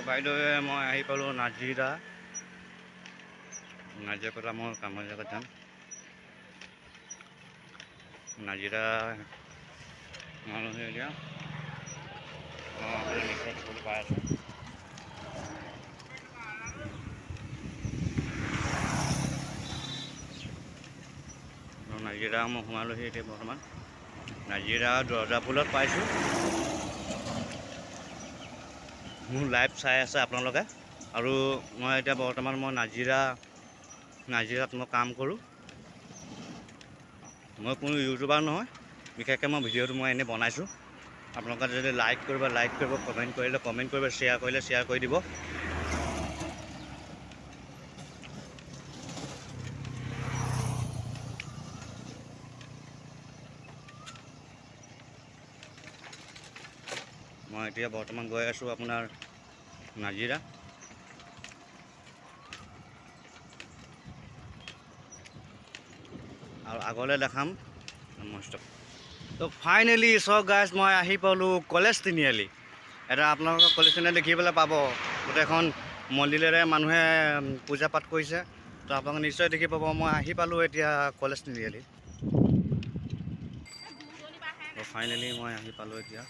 বাইদেৱে মই আহি পালোঁ নাজিৰা পৰা মই কামৰ জেগাত যাম। নাজিৰা মানুহে এতিয়া পাই আছোঁ। নাজিৰা মই সোমালোহি এতিয়া বৰ্তমান নাজিৰা দৰ্জাপুলত পাইছোঁ। মোৰ লাইভ চাই আছে আপোনালোকে আৰু মই এতিয়া বৰ্তমান মই নাজিৰাত মই কাম কৰোঁ। মই কোনো ইউটিউবাৰ নহয়, বিশেষকৈ মই ভিডিঅ'টো মই এনেই বনাইছোঁ। আপোনালোকে যদি লাইক কৰিব, কমেণ্ট কৰিলে কমেণ্ট কৰিব, শ্বেয়াৰ কৰিলে শ্বেয়াৰ কৰি দিব। মই এতিয়া বৰ্তমান গৈ আছোঁ আপোনাৰ নাজিৰা। আৰু আগলৈ দেখাম মস্ত। তো ফাইনেলি চাওক গাইজ, মই আহি পালোঁ কলেজ তিনিআলি। এটা আপোনালোকৰ কলেজ তিনিআলি দেখিবলৈ পাব, গোটেইখন মন্দিৰেৰে মানুহে পূজা পাঠ কৰিছে। তো আপোনালোকে নিশ্চয় দেখি পাব। মই আহি পালোঁ এতিয়া কলেজ তিনিআলি। তো ফাইনেলি মই আহি পালোঁ এতিয়া।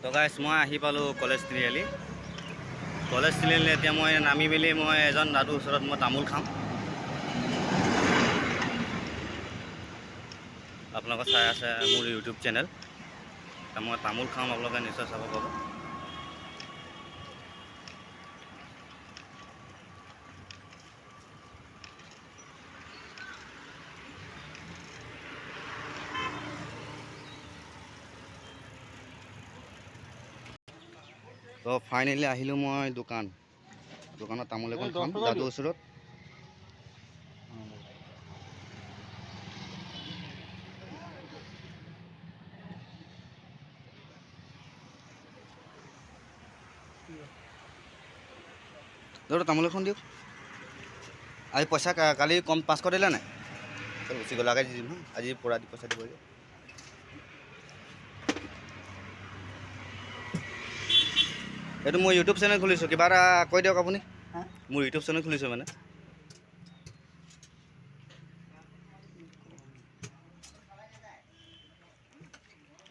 তো গাইজ, মই আহি পালোঁ কলেজ তিনিআলি। এতিয়া মই নামি মেলি মই এজন দাদুৰ ওচৰত মই তামোল খাম। আপোনালোকে চাই আছে মোৰ ইউটিউব চেনেল। মই তামোল খাম, আপোনালোকে নিশ্চয় চাব পাব। তো ফাইনেলি আহিলোঁ মই দোকানত তামোল এখন খাম দাদুৰ ওচৰত। দাদা তামোল এখন দিয়ক। আজি পইচা কালি কম 500 দিলে নাই? গুচি গ'ল, আগে দি দিম হা। আজি পূৰা দি পইচা দিব লাগিব। এইটো মই ইউটিউব চেনেল খুলিছোঁ, কিবা এটা কৈ দিয়ক আপুনি। মোৰ ইউটিউব চেনেল খুলিছোঁ মানে।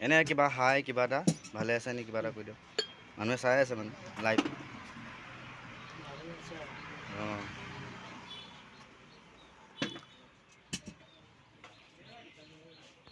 এনে কিবা হাই, কিবা এটা ভালে আছে নি, কিবা এটা কৈ দিয়ক। মানুহে চাই আছে মানে লাইভ। অঁ।